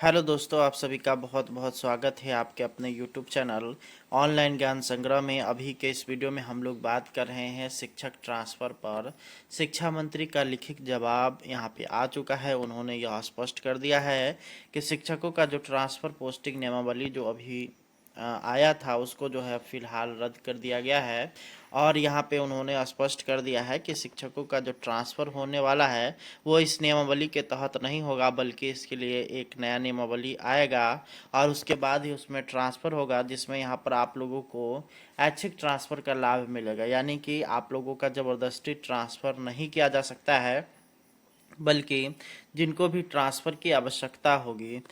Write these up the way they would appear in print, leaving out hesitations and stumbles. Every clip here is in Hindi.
हेलो दोस्तों, आप सभी का बहुत बहुत स्वागत है आपके अपने यूट्यूब चैनल ऑनलाइन ज्ञान संग्रह में। अभी के इस वीडियो में हम लोग बात कर रहे हैं शिक्षक ट्रांसफ़र पर। शिक्षा मंत्री का लिखित जवाब यहाँ पे आ चुका है। उन्होंने यह स्पष्ट कर दिया है कि शिक्षकों का जो ट्रांसफ़र पोस्टिंग नियमावली जो अभी आया था उसको जो है फिलहाल रद्द कर दिया गया है। और यहाँ पे उन्होंने स्पष्ट कर दिया है कि शिक्षकों का जो ट्रांसफ़र होने वाला है वो इस नियमावली के तहत नहीं होगा, बल्कि इसके लिए एक नया नियमावली आएगा और उसके बाद ही उसमें ट्रांसफ़र होगा, जिसमें यहाँ पर आप लोगों को ऐच्छिक ट्रांसफ़र का लाभ मिलेगा। यानी कि आप लोगों का ज़बरदस्ती ट्रांसफ़र नहीं किया जा सकता है, बल्कि जिनको भी ट्रांसफ़र की आवश्यकता होगी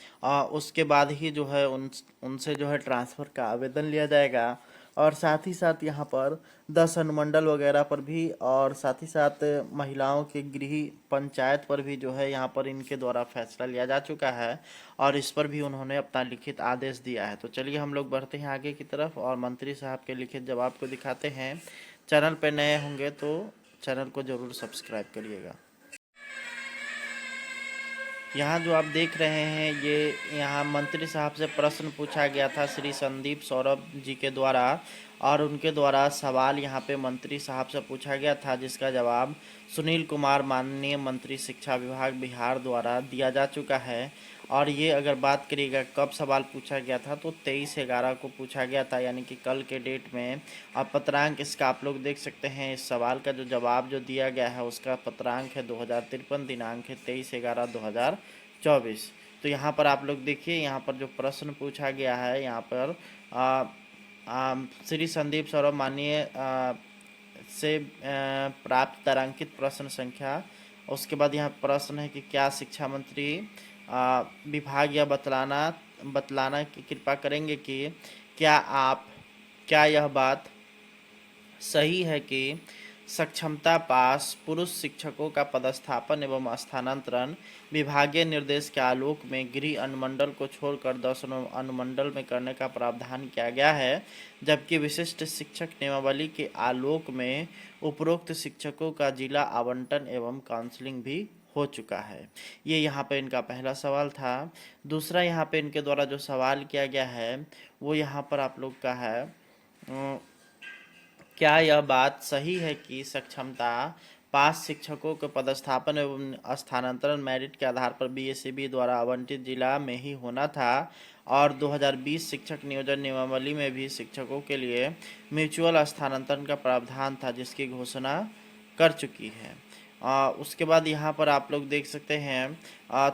उसके बाद ही जो है उनसे जो है ट्रांसफ़र का आवेदन लिया जाएगा। और साथ ही साथ यहाँ पर 10 अनुमंडल वगैरह पर भी, और साथ ही साथ महिलाओं के गृह पंचायत पर भी जो है यहाँ पर इनके द्वारा फैसला लिया जा चुका है और इस पर भी उन्होंने अपना लिखित आदेश दिया है। तो चलिए हम लोग बढ़ते हैं आगे की तरफ और मंत्री साहब के लिखित जवाब को दिखाते हैं। चैनल पर नए होंगे तो चैनल को ज़रूर सब्सक्राइब करिएगा। यहाँ जो आप देख रहे हैं ये यहाँ मंत्री साहब से प्रश्न पूछा गया था श्री संदीप सौरभ जी के द्वारा, और उनके द्वारा सवाल यहाँ पे मंत्री साहब से पूछा गया था, जिसका जवाब सुनील कुमार माननीय मंत्री शिक्षा विभाग बिहार द्वारा दिया जा चुका है। और ये अगर बात करिएगा कब सवाल पूछा गया था तो 23/11 को पूछा गया था, यानी कि कल के डेट में। अब पत्रांक इसका आप लोग देख सकते हैं। इस सवाल का जो जवाब जो दिया गया है उसका पत्रांक है 2053, दिनांक है 23/11/2024। तो यहाँ पर आप लोग देखिए, यहाँ पर जो प्रश्न पूछा गया है यहाँ पर श्री संदीप सौरभ माननीय से प्राप्त तारांकित प्रश्न संख्या। उसके बाद यहाँ प्रश्न है कि क्या शिक्षा मंत्री विभाग यह बतलाना की कृपा करेंगे कि क्या यह बात सही है कि सक्षमता पास पुरुष शिक्षकों का पदस्थापन एवं स्थानांतरण विभागीय निर्देश के आलोक में गृह अनुमंडल को छोड़कर 10 अनुमंडल में करने का प्रावधान किया गया है, जबकि विशिष्ट शिक्षक नियमावली के आलोक में उपरोक्त शिक्षकों का जिला आवंटन एवं काउंसलिंग भी हो चुका है। ये यहाँ पे इनका पहला सवाल था। दूसरा यहाँ पे इनके द्वारा जो सवाल किया गया है वो यहाँ पर आप लोग का है, क्या यह बात सही है कि सक्षमता पास शिक्षकों के पदस्थापन एवं स्थानांतरण मेरिट के आधार पर बीएसईबी द्वारा आवंटित जिला में ही होना था, और 2020 शिक्षक नियोजन नियमावली में भी शिक्षकों के लिए म्यूचुअल स्थानांतरण का प्रावधान था, जिसकी घोषणा कर चुकी है। उसके बाद यहाँ पर आप लोग देख सकते हैं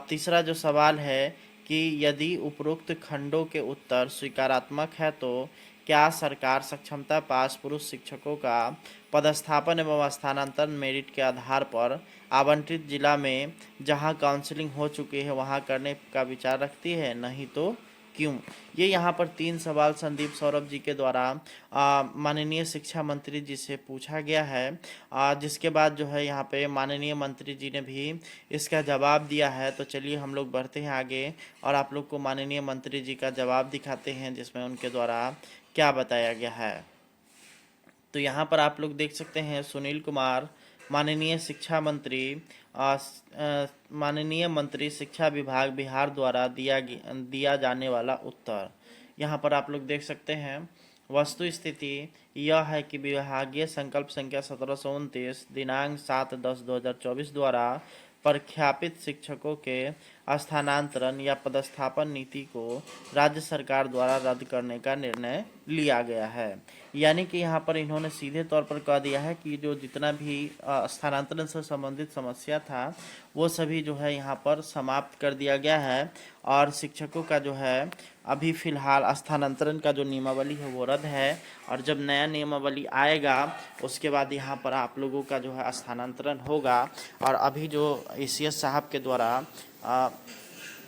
तीसरा जो सवाल है कि यदि उपरोक्त खंडों के उत्तर स्वीकारात्मक है तो क्या सरकार सक्षमता पास पुरुष शिक्षकों का पदस्थापन एवं स्थानांतरण मेरिट के आधार पर आवंटित जिला में जहां काउंसलिंग हो चुकी है वहां करने का विचार रखती है, नहीं तो क्यों? ये यहाँ पर 3 सवाल संदीप सौरभ जी के द्वारा माननीय शिक्षा मंत्री जी से पूछा गया है, जिसके बाद जो है यहाँ पे माननीय मंत्री जी ने भी इसका जवाब दिया है। तो चलिए हम लोग बढ़ते हैं आगे और आप लोग को माननीय मंत्री जी का जवाब दिखाते हैं, जिसमें उनके द्वारा क्या बताया गया है। तो यहाँ पर आप लोग देख सकते हैं सुनील कुमार माननीय शिक्षा मंत्री माननीय मंत्री शिक्षा विभाग बिहार द्वारा दिया जाने वाला उत्तर। यहाँ पर आप लोग देख सकते हैं वस्तु स्थिति यह है कि विभागीय संकल्प संख्या 1729 दिनांक 7/10/2024 द्वारा प्रख्यापित शिक्षकों के स्थानांतरण या पदस्थापन नीति को राज्य सरकार द्वारा रद्द करने का निर्णय लिया गया है। यानी कि यहाँ पर इन्होंने सीधे तौर पर कह दिया है कि जो जितना भी स्थानांतरण से संबंधित समस्या था वो सभी जो है यहाँ पर समाप्त कर दिया गया है, और शिक्षकों का जो है अभी फिलहाल स्थानांतरण का जो नियमावली है वो रद्द है, और जब नया नियमावली आएगा उसके बाद यहाँ पर आप लोगों का जो है स्थानांतरण होगा। और अभी जो एसीएस साहब के द्वारा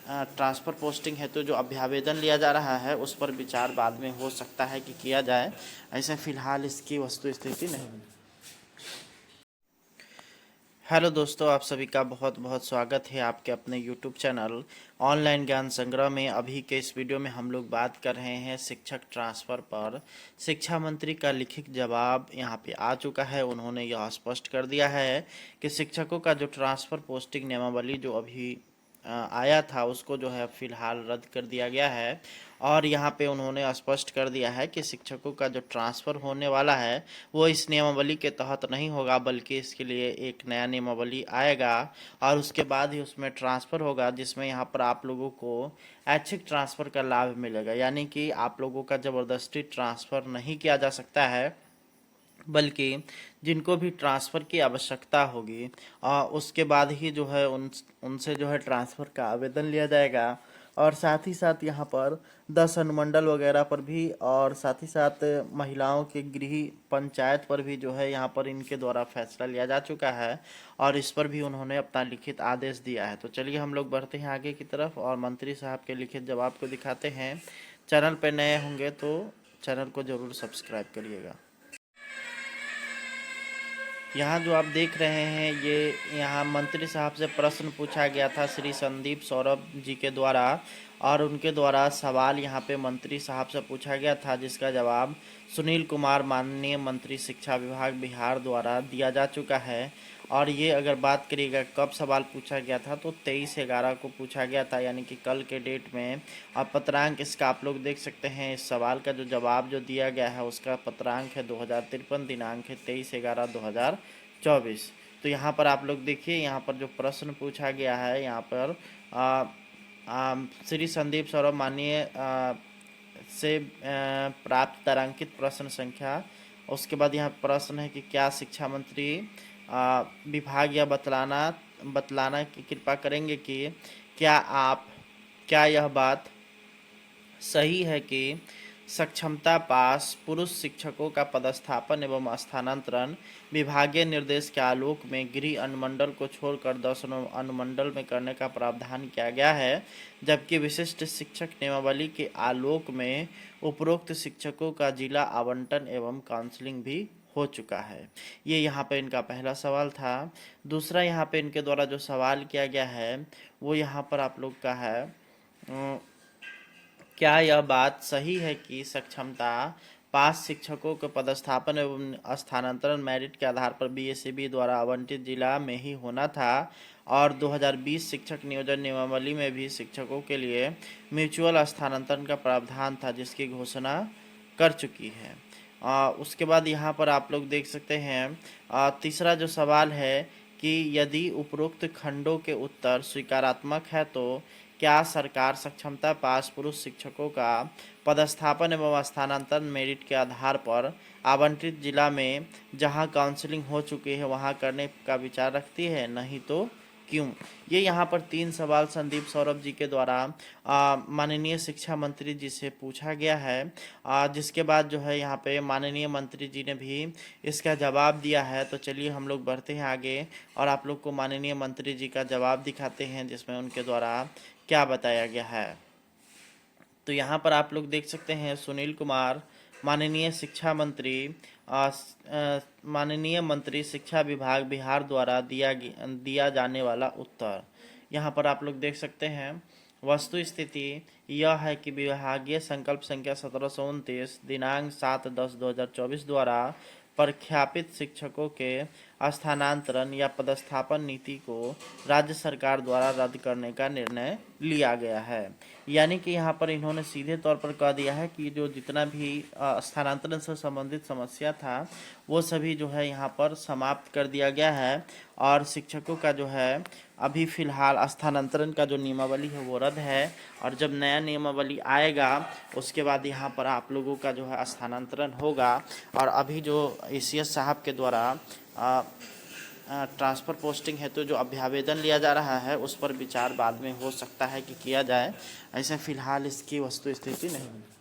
ट्रांसफ़र पोस्टिंग हेतु जो अभ्यावेदन लिया जा रहा है उस पर विचार बाद में हो सकता है कि किया जाए, ऐसे फिलहाल इसकी वस्तु स्थिति नहीं है। हेलो दोस्तों, आप सभी का बहुत बहुत स्वागत है आपके अपने यूट्यूब चैनल ऑनलाइन ज्ञान संग्रह में। अभी के इस वीडियो में हम लोग बात कर रहे हैं शिक्षक ट्रांसफ़र पर। शिक्षा मंत्री का लिखित जवाब यहाँ पे आ चुका है। उन्होंने यह स्पष्ट कर दिया है कि शिक्षकों का जो ट्रांसफ़र पोस्टिंग नियमावली जो अभी आया था उसको जो है फिलहाल रद्द कर दिया गया है। और यहाँ पे उन्होंने स्पष्ट कर दिया है कि शिक्षकों का जो ट्रांसफ़र होने वाला है वो इस नियमावली के तहत नहीं होगा, बल्कि इसके लिए एक नया नियमावली आएगा और उसके बाद ही उसमें ट्रांसफ़र होगा, जिसमें यहाँ पर आप लोगों को ऐच्छिक ट्रांसफ़र का लाभ मिलेगा। यानी कि आप लोगों का ज़बरदस्ती ट्रांसफ़र नहीं किया जा सकता है, बल्कि जिनको भी ट्रांसफ़र की आवश्यकता होगी उसके बाद ही जो है उनसे जो है ट्रांसफ़र का आवेदन लिया जाएगा। और साथ ही साथ यहाँ पर 10 अनुमंडल वगैरह पर भी, और साथ ही साथ महिलाओं के गृह पंचायत पर भी जो है यहाँ पर इनके द्वारा फैसला लिया जा चुका है और इस पर भी उन्होंने अपना लिखित आदेश दिया है। तो चलिए हम लोग बढ़ते हैं आगे की तरफ और मंत्री साहब के लिखित जवाब को दिखाते हैं। चैनल पर नए होंगे तो चैनल को ज़रूर सब्सक्राइब करिएगा। यहाँ जो आप देख रहे हैं ये यहाँ मंत्री साहब से प्रश्न पूछा गया था श्री संदीप सौरभ जी के द्वारा, और उनके द्वारा सवाल यहाँ पे मंत्री साहब से पूछा गया था, जिसका जवाब सुनील कुमार माननीय मंत्री शिक्षा विभाग बिहार द्वारा दिया जा चुका है। और ये अगर बात करिएगा कब सवाल पूछा गया था तो 23/11 को पूछा गया था, यानी कि कल के डेट में। अब पत्रांक इसका आप लोग देख सकते हैं। इस सवाल का जो जवाब जो दिया गया है उसका पत्रांक है 2053, दिनांक है 23/11/2024। तो यहाँ पर आप लोग देखिए, यहाँ पर जो प्रश्न पूछा गया है यहाँ पर श्री संदीप सौरभ माननीय से प्राप्त तारांकित प्रश्न संख्या। उसके बाद यहाँ प्रश्न है कि क्या शिक्षा मंत्री विभाग या बतलाना की कृपा करेंगे कि क्या यह बात सही है कि सक्षमता पास पुरुष शिक्षकों का पदस्थापन एवं स्थानांतरण विभागीय निर्देश के आलोक में गृह अनुमंडल को छोड़कर 10 अनुमंडल में करने का प्रावधान किया गया है, जबकि विशिष्ट शिक्षक नियमावली के आलोक में उपरोक्त शिक्षकों का जिला आवंटन एवं काउंसलिंग भी हो चुका है। ये यहाँ पे इनका पहला सवाल था। दूसरा यहाँ पे इनके द्वारा जो सवाल किया गया है वो यहाँ पर आप लोग का है, क्या यह बात सही है कि सक्षमता पास शिक्षकों के पदस्थापन एवं स्थानांतरण मेरिट के आधार पर बीएसईबी द्वारा आवंटित जिला में ही होना था और 2020 शिक्षक नियोजन नियमावली में भी शिक्षकों के लिए म्यूचुअल स्थानांतरण का प्रावधान था, जिसकी घोषणा कर चुकी है। उसके बाद यहाँ पर आप लोग देख सकते हैं तीसरा जो सवाल है कि यदि उपरोक्त खंडों के उत्तर स्वीकारात्मक है तो क्या सरकार सक्षमता पास पुरुष शिक्षकों का पदस्थापन एवं स्थानांतरण मेरिट के आधार पर आवंटित जिला में जहां काउंसलिंग हो चुकी है वहां करने का विचार रखती है, नहीं तो क्यों? ये यहाँ पर 3 सवाल संदीप सौरभ जी के द्वारा माननीय शिक्षा मंत्री जी से पूछा गया है, जिसके बाद जो है यहाँ पे माननीय मंत्री जी ने भी इसका जवाब दिया है। तो चलिए हम लोग बढ़ते हैं आगे और आप लोग को माननीय मंत्री जी का जवाब दिखाते हैं, जिसमें उनके द्वारा क्या बताया गया है। तो यहाँ पर आप लोग देख सकते हैं सुनील कुमार माननीय शिक्षा मंत्री माननीय मंत्री शिक्षा विभाग बिहार द्वारा दिया जाने वाला उत्तर। यहाँ पर आप लोग देख सकते हैं वस्तु स्थिति यह है कि विभागीय संकल्प संख्या 1729 दिनांक 7/10/2024 द्वारा प्रख्यापित शिक्षकों के स्थानांतरण या पदस्थापन नीति को राज्य सरकार द्वारा रद्द करने का निर्णय लिया गया है। यानी कि यहाँ पर इन्होंने सीधे तौर पर कह दिया है कि जो जितना भी स्थानांतरण से संबंधित समस्या था वो सभी जो है यहाँ पर समाप्त कर दिया गया है और शिक्षकों का जो है अभी फ़िलहाल स्थानांतरण का जो नियमावली है वो रद्द है। और जब नया नियमावली आएगा उसके बाद यहाँ पर आप लोगों का जो है स्थानांतरण होगा। और अभी जो ACS साहब के द्वारा ट्रांसफ़र पोस्टिंग हेतु जो अभ्यावेदन लिया जा रहा है उस पर विचार बाद में हो सकता है कि किया जाए, ऐसे फ़िलहाल इसकी वस्तु स्थिति नहीं है।